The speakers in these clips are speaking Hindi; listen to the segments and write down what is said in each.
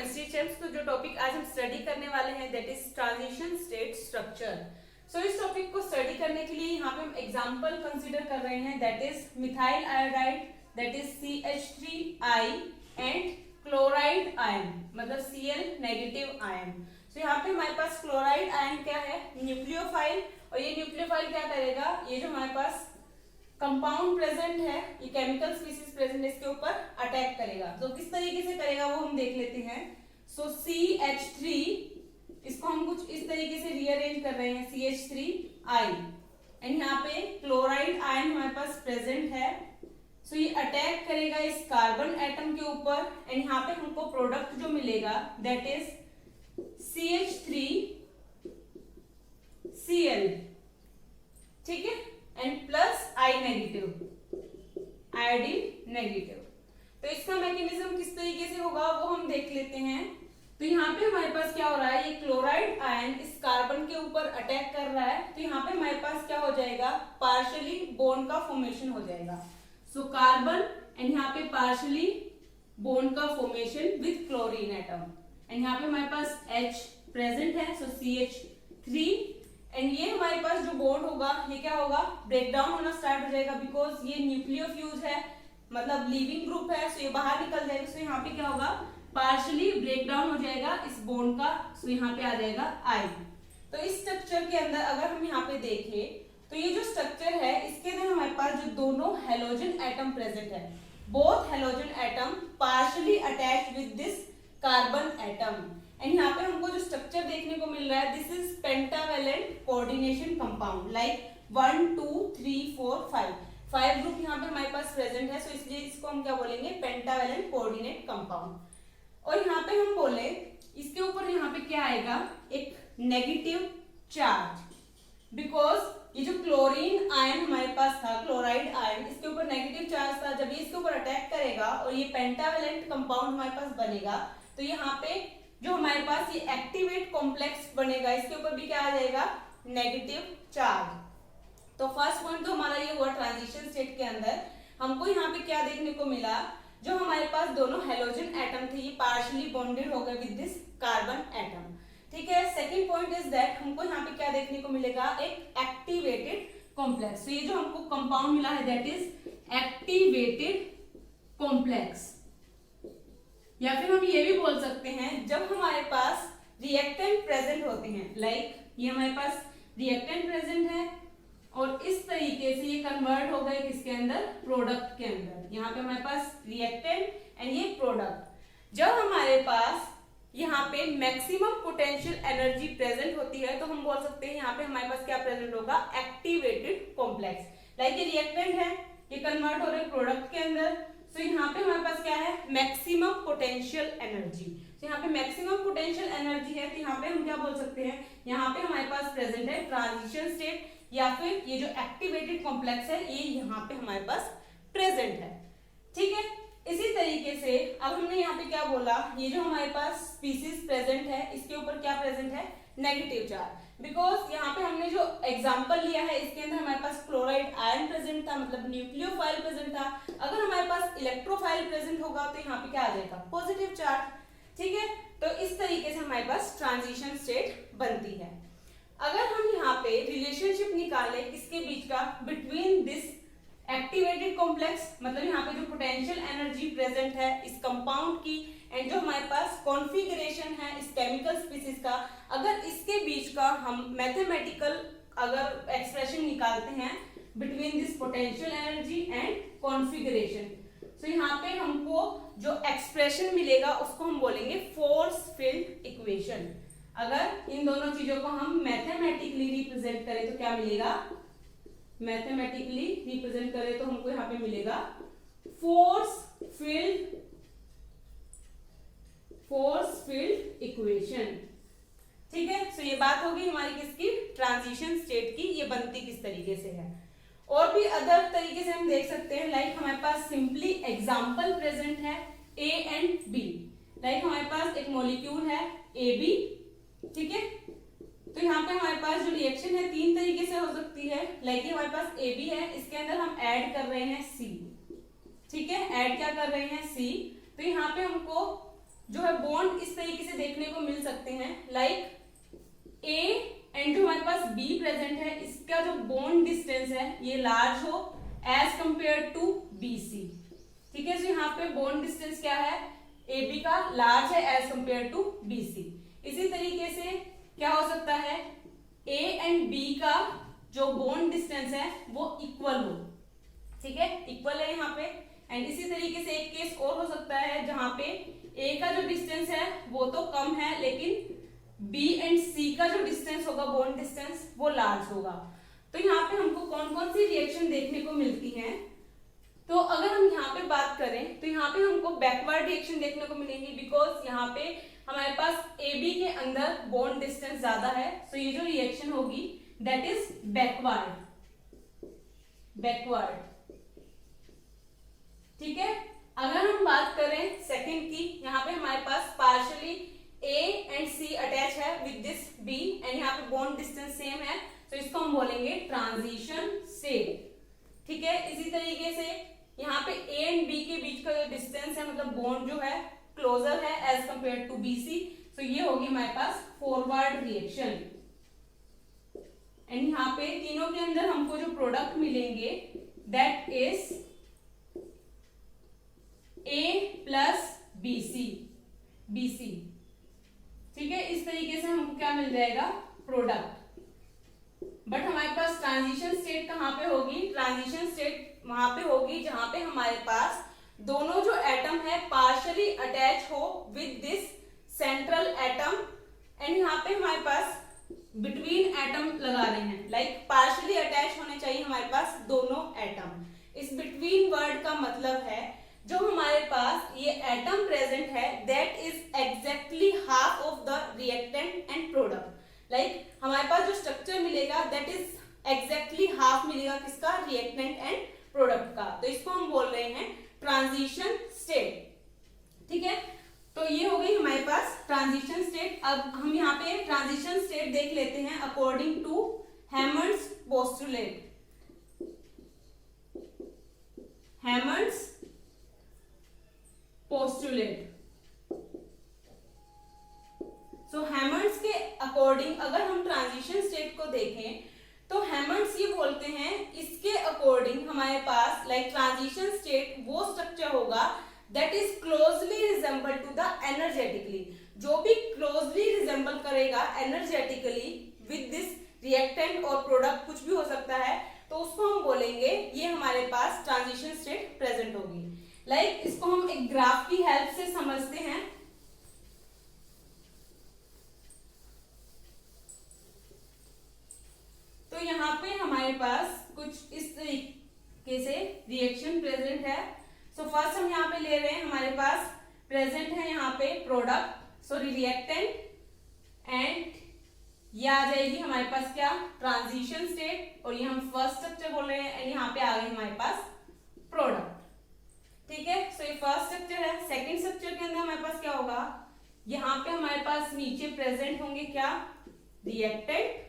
Chemistry chaps. तो जो टॉपिक आज हम स्टडी करने वाले हैं that is transition state structure. So इस टॉपिक को स्टडी करने के लिए यहाँ पे हम एग्जांपल कंसीडर कर रहे हैं that is methyl iodide that is CH3I and chloride ion मतलब Cl नेगेटिव आयन। तो यहाँ पे हमारे पास क्लोराइड आयन क्या है, न्यूक्लियोफाइल, और ये न्यूक्लियोफाइल क्या करेगा, ये जो हमारे पास कंपाउंड प्रेजेंट है, ये केमिकल स्पीसीज प्रेजेंट है, इसके ऊपर अटैक करेगा। तो किस तरीके से करेगा वो हम देख लेते हैं। सो CH3 इसको हम कुछ इस तरीके से रीअरेंज कर रहे हैं CH3I एंड यहाँ पे क्लोराइड आयन हमारे पास प्रेजेंट है। सो ये अटैक करेगा इस कार्बन एटम के ऊपर एंड यहाँ पे हमको प्रोडक्ट जो मिलेगा दैट इज CH3Cl, ठीक है, and plus I negative, iodine negative. तो इसका मैकेनिज्म किस तरीके से होगा वो हम देख लेते हैं। तो यहाँ पे हमारे पास क्या हो रहा है, ये क्लोराइड आयन इस कार्बन के ऊपर अटैक कर रहा है। तो यहाँ पे हमारे पास क्या हो जाएगा, पार्शियली बॉन्ड का फॉर्मेशन हो जाएगा। सो कार्बन एंड यहाँ पे पार्शियली बॉन्ड का formation with chlorine atom and यहाँ पे हमारे पास H प्रेजेंट है। सो CH3 एंड ये हमारे पास जो बॉन्ड होगा ये क्या होगा, ब्रेक डाउन होना स्टार्ट हो जाएगा बिकॉज ये न्यूक्लियोफ्यूज है मतलब लिविंग ग्रुप है। सो ये बाहर निकल जाएगा। सो यहाँ पे क्या होगा, पार्शियली ब्रेक डाउन हो जाएगा इस बॉन्ड का। सो यहाँ पे आ जाएगा I। तो इस स्ट्रक्चर के अंदर अगर हम यहाँ पे देखें तो ये जो स्ट्रक्चर है इसके अंदर हमारे पास जो दोनों हेलोजन एटम प्रेजेंट है, both halogen atom partially attached with this carbon atom and यहाँ पे हमको जो स्ट्रक्चर देखने को मिल रहा है this is pentavalent coordination compound like 1 2 3 4 5 group यहाँ पे हमारे पास प्रेजेंट है। सो इसलिए इसको हम क्या बोलेंगे, पेंटावेलेंट कोऑर्डिनेट कंपाउंड। और यहाँ पे हम बोले इसके ऊपर यहाँ पे क्या आएगा, एक नेगेटिव चार्ज बिकॉज ये जो क्लोरीन आयन हमारे पास था, क्लोराइड आयन, इसके ऊपर नेगेटिव चार्ज था। जब ये इसके ऊपर अटैक करेगा और ये पेंटावेलेंट कंपाउंड हमारे पास बनेगा तो यहाँ पे जो हमारे पास ये एक्टिवेट कॉम्प्लेक्स बनेगा इसके ऊपर भी क्या आ जाएगा, नेगेटिव चार्ज। तो फर्स्ट पॉइंट तो हमारा ये हुआ ट्रांजिशन स्टेट के अंदर हमको यहाँ पे क्या देखने को मिला, जो हमारे पास दोनों हेलोजन एटम थे ये पार्शियली बॉन्डेड हो गए विद दिस कार्बन एटम, ठीक है। सेकंड पॉइंट इज दैट हमको यहाँ पे क्या देखने को मिलेगा, एक एक्टिवेटेड कॉम्प्लेक्स। तो ये जो हमको कंपाउंड मिला है दैट इज एक्टिवेटेड कॉम्प्लेक्स, या फिर हम ये भी बोल सकते हैं जब हमारे पास रिएक्टेंट प्रेजेंट होते हैं, लाइक ये हमारे पास रिएक्टेंट प्रेजेंट है और इस तरीके से ये कन्वर्ट हो गए किसके अंदर, प्रोडक्ट के अंदर। यहाँ पे हमारे पास रिएक्टेंट एंड ये प्रोडक्ट। जब हमारे पास यहाँ पे मैक्सिमम पोटेंशियल एनर्जी प्रेजेंट होती है तो हम बोल सकते हैं यहाँ पे हमारे पास क्या प्रेजेंट होगा, एक्टिवेटेड कॉम्प्लेक्स। लाइक ये रिएक्टेंट है, ये कन्वर्ट हो रहे प्रोडक्ट के अंदर। तो यहाँ पे हमारे पास क्या है, मैक्सिमम पोटेंशियल एनर्जी। तो यहाँ पे मैक्सिमम पोटेंशियल एनर्जी है तो यहाँ पे हम क्या बोल सकते हैं, यहाँ पे हमारे पास प्रेजेंट है ट्रांजिशन स्टेट या फिर ये जो एक्टिवेटेड कॉम्प्लेक्स है ये यहाँ पे हमारे पास प्रेजेंट है, ठीक है। इसी तरीके से अब हमने यहाँ पे क्या बोला, ये जो हमारे पास स्पीसीज प्रेजेंट है इसके ऊपर क्या प्रेजेंट है, नेगेटिव चार्ज। बिकॉज यहाँ पे हमने जो एग्जांपल लिया है इसके अंदर हमारे पास क्लोराइड आयन प्रेजेंट था मतलब न्यूक्लियोफाइल प्रेजेंट था। अगर हमारे पास इलेक्ट्रोफाइल प्रेजेंट होगा तो यहाँ पे क्या आ जाएगा, पॉजिटिव चार्ज, ठीक है। तो इस तरीके से हमारे पास ट्रांजिशन स्टेट बनती है। अगर हम यहाँ पे रिलेशनशिप निकाले इसके बीच का बिटवीन दिस एक्टिवेटेड कॉम्प्लेक्स मतलब यहाँ पे जो पोटेंशियल एनर्जी प्रेजेंट है इस कंपाउंड की एंड जो हमारे पास कॉन्फ़िगरेशन है इस केमिकल स्पीसीज का, अगर इसके बीच का हम मैथमेटिकल अगर एक्सप्रेशन निकालते हैं between this potential energy and configuration, तो यहाँ पे हमको जो एक्सप्रेशन मिलेगा उसको हम बोलेंगे फोर्स फील्ड इक्वेशन। अगर इन दोनों चीजों को हम मैथमेटिकली रिप्रेजेंट करें तो क्या मिलेगा, मैथमेटिकली रिप्रेजेंट करें तो हमको यहाँ पे मिलेगा फोर्स फील्ड इक्वेशन, ठीक है। सो ये बात होगी हमारी किसकी, ट्रांजिशन स्टेट की, ये बनती किस तरीके से है। और भी अदर तरीके से हम देख सकते हैं, लाइक हमारे पास सिंपली एग्जांपल प्रेजेंट है A एंड B। लाइक हमारे पास एक मॉलिक्यूल है AB, ठीक है। तो यहाँ पे हमारे पास जो रिएक्शन है तीन तरीके से हो सकती है। लाइक हमारे पास AB है, इसके अंदर हम ऐड कर रहे हैं C, ठीक है, ऐड क्या कर रहे हैं C। तो यहाँ पे हमको जो है बॉन्ड इस तरीके से देखने को मिल सकते हैं, लाइक ए एंड जो हमारे पास बी प्रेजेंट है, इसका जो बॉन्ड डिस्टेंस है ये लार्ज हो as compare to B C. ठीक है, तो यहाँ पे बॉन्ड डिस्टेंस क्या है, ए बी का लार्ज है as compare to B C. इसी तरीके से क्या हो सकता है, ए एंड बी का जो बॉन्ड डिस्टेंस है वो इक्वल हो। ठीक है, इक्वल है यहाँ पे। एंड इसी तरीके से एक केस और हो सकता है जहां पे ए का जो डिस्टेंस है वो तो कम है, लेकिन बी एंड सी का जो डिस्टेंस होगा, बॉन्ड डिस्टेंस, वो लार्ज होगा। तो यहाँ पे हमको कौन कौन सी रिएक्शन देखने को मिलती हैं, तो अगर हम यहाँ पे बात करें तो यहाँ पे हमको बैकवर्ड रिएक्शन देखने को मिलेंगी, बिकॉज यहाँ पे हमारे पास ए बी के अंदर बॉन्ड डिस्टेंस ज्यादा है। सो ये जो रिएक्शन होगी दैट इज बैकवर्ड। ठीक है, अगर हम बात करें सेकंड की, यहाँ पे हमारे पास partially A and C attach है विद दिस बी एंड यहाँ पे बॉन्ड डिस्टेंस सेम है, तो इसको हम बोलेंगे ट्रांजिशन स्टेट। ठीक है, इसी तरीके से यहाँ पे ए एंड बी के बीच का जो डिस्टेंस है, मतलब बॉन्ड जो है क्लोजर है as compare to B C, तो ये होगी हमारे पास फॉरवर्ड रिएक्शन। एंड यहाँ पे तीनों के अंदर हमको जो प्रोडक्ट मिलेंगे that is A plus B C. ठीक है, इस तरीके से हमको क्या मिल जाएगा, प्रोडक्ट। बट हमारे पास ट्रांजिशन स्टेट कहाँ पे होगी, ट्रांजिशन स्टेट वहां पे होगी जहां पे हमारे पास दोनों जो एटम है पार्शियली अटैच हो with this central atom, and यहाँ पे हमारे पास बिटवीन एटम लगा रहे हैं, लाइक पार्शियली अटैच होने चाहिए हमारे पास दोनों एटम। इस बिटवीन वर्ड का मतलब है जो हमारे पास ये एटम प्रेजेंट है that is exactly half of the reactant and product. Like हमारे पास जो स्ट्रक्चर मिलेगा दैट इज एग्जैक्टली हाफ मिलेगा किसका, रिएक्टेंट एंड प्रोडक्ट का। तो इसको हम बोल रहे हैं ट्रांजिशन स्टेट। ठीक है, तो ये हो गई हमारे पास ट्रांजिशन स्टेट। अब हम यहाँ पे ट्रांजिशन स्टेट देख लेते हैं according to हैमंड्स postulate. हैमंड्स postulate. So Hammond's के अकॉर्डिंग अगर हम ट्रांजिशन स्टेट को देखें तो हैमंड्स ये बोलते हैं इसके अकॉर्डिंग हमारे पास लाइक ट्रांजिशन स्टेट वो स्ट्रक्चर होगा that is closely resemble to the energetically, जो भी क्लोजली रिजेंबल करेगा एनर्जेटिकली विद दिस रिएक्टेंट और प्रोडक्ट, कुछ भी हो सकता है, तो उसको हम बोलेंगे ये हमारे पास ट्रांजिशन स्टेट प्रेजेंट होगी। लाइक इसको हम एक ग्राफ की हेल्प से समझते हैं। तो यहाँ पे हमारे पास कुछ इस तरीके से रिएक्शन प्रेजेंट है। सो फर्स्ट हम यहाँ पे ले रहे हैं, हमारे पास प्रेजेंट है यहाँ पे प्रोडक्ट, सॉरी रिएक्टेंट, एंड ये आ जाएगी हमारे पास क्या, ट्रांजिशन स्टेट, और ये हम फर्स्ट स्ट्रक्चर बोल रहे हैं, एंड यहाँ पे आ गए हमारे पास प्रोडक्ट। ठीक है, सो ये फर्स्ट स्ट्रक्चर है। सेकंड स्ट्रक्चर के अंदर हमारे पास क्या होगा, यहाँ पे हमारे पास नीचे प्रेजेंट होंगे क्या, रिएक्टेंट,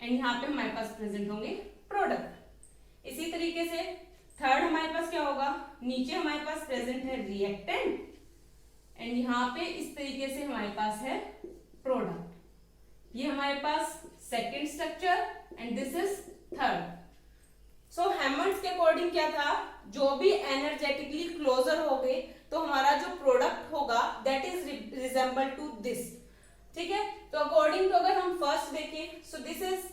एंड यहाँ पे हमारे पास प्रेजेंट होंगे प्रोडक्ट। इसी तरीके से थर्ड हमारे पास क्या होगा, नीचे हमारे पास प्रेजेंट है रिएक्टेंट, एंड यहाँ पे इस तरीके से हमारे पास है प्रोडक्ट। ये हमारे पास second structure and this is third. So Hammond's के अकॉर्डिंग क्या था, जो भी एनर्जेटिकली क्लोजर हो गए तो हमारा जो प्रोडक्ट होगा that is resemble to this. ठीक है, तो अकॉर्डिंग टू अगर हम फर्स्ट देखें, so this is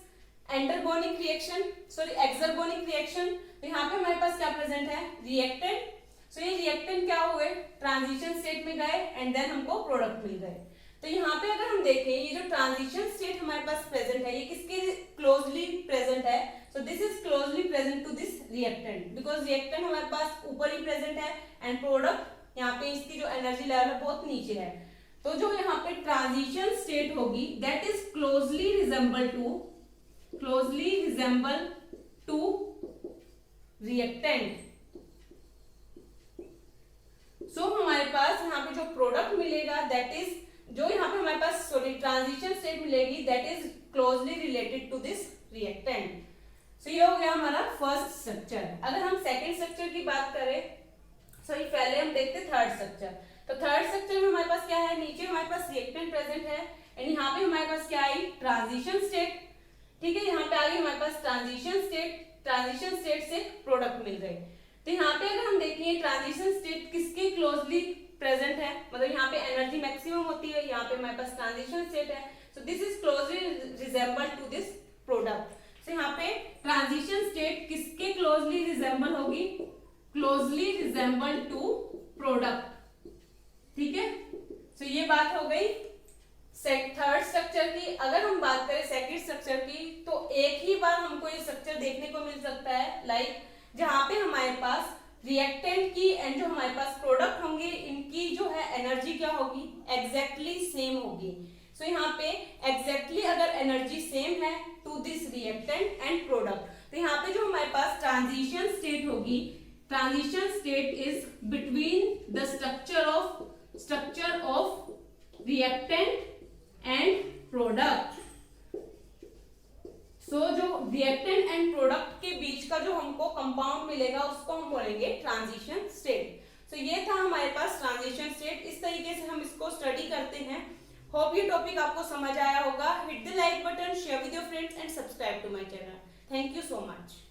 endergonic reaction, sorry exergonic reaction. तो यहाँ पे हमारे पास क्या प्रेजेंट है, रिएक्टेंट। सो ये रिएक्टेंट क्या हुए, ट्रांजिशन स्टेट में गए एंड देन हमको प्रोडक्ट मिल गए। तो यहाँ पे अगर हम देखें ये जो ट्रांजिशन स्टेट हमारे पास प्रेजेंट है ये किसके क्लोजली प्रेजेंट है, so this is closely present to this reactant, because reactant हमारे पास ऊपर ही प्रेजेंट है एंड प्रोडक्ट यहाँ पे इसकी जो एनर्जी लेवल है बहुत नीचे है। तो जो यहाँ पे ट्रांजिशन स्टेट होगी that is closely resemble to reactant. So हमारे पास यहाँ पे जो प्रोडक्ट मिलेगा दैट इज, जो यहाँ पे हमारे पास सॉरी ट्रांजिशन स्टेट मिलेगी that is closely related to this reactant. So ये हो गया हमारा फर्स्ट स्ट्रक्चर। अगर हम सेकंड स्ट्रक्चर की बात करें, सॉरी पहले हम देखते थर्ड स्ट्रक्चर। तो थर्ड स्ट्रक्चर में हमारे पास क्या है, नीचे हमारे पास रिएक्टेंट प्रेजेंट है एंड यहाँ पे हमारे पास क्या आई, ट्रांजिशन स्टेट। ठीक है, यहाँ पे आ गई हमारे पास ट्रांजिशन स्टेट, ट्रांजिशन स्टेट से प्रोडक्ट मिल गए। तो यहाँ पे अगर हम देखें ट्रांजिशन स्टेट किसके क्लोजली प्रेजेंट है, मतलब यहाँ पे एनर्जी मैक्सिमम होती है, यहाँ पे हमारे पास ट्रांजिशन स्टेट है, so this is closely resemble to this product. So यहाँ पे ट्रांजिशन स्टेट किसके क्लोजली रिजेंबल होगी, क्लोजली रिजेंबल टू प्रोडक्ट। ठीक है, सो ये बात हो गई थर्ड स्ट्रक्चर की। अगर हम बात करें सेकंड स्ट्रक्चर की, तो एक ही बार हमको ये स्ट्रक्चर देखने को मिल सकता है, लाइक जहां पे हमारे पास रिएक्टेंट की एंड जो हमारे पास प्रोडक्ट होंगे इनकी जो है एनर्जी क्या होगी, एग्जैक्टली सेम होगी। सो यहाँ पे एग्जैक्टली अगर एनर्जी सेम है to this reactant and product, तो यहाँ पे जो हमारे पास ट्रांजिशन स्टेट होगी, transition state is between the structure of reactant and product. So जो रिएक्टेंट एंड प्रोडक्ट के बीच का जो हमको कंपाउंड मिलेगा उसको हम बोलेंगे ट्रांजिशन स्टेट। सो ये था हमारे पास ट्रांजिशन स्टेट, इस तरीके से हम इसको स्टडी करते हैं। होप ये टॉपिक आपको समझ आया होगा। Hit the like button, share with your friends and subscribe to my channel. Thank you so much.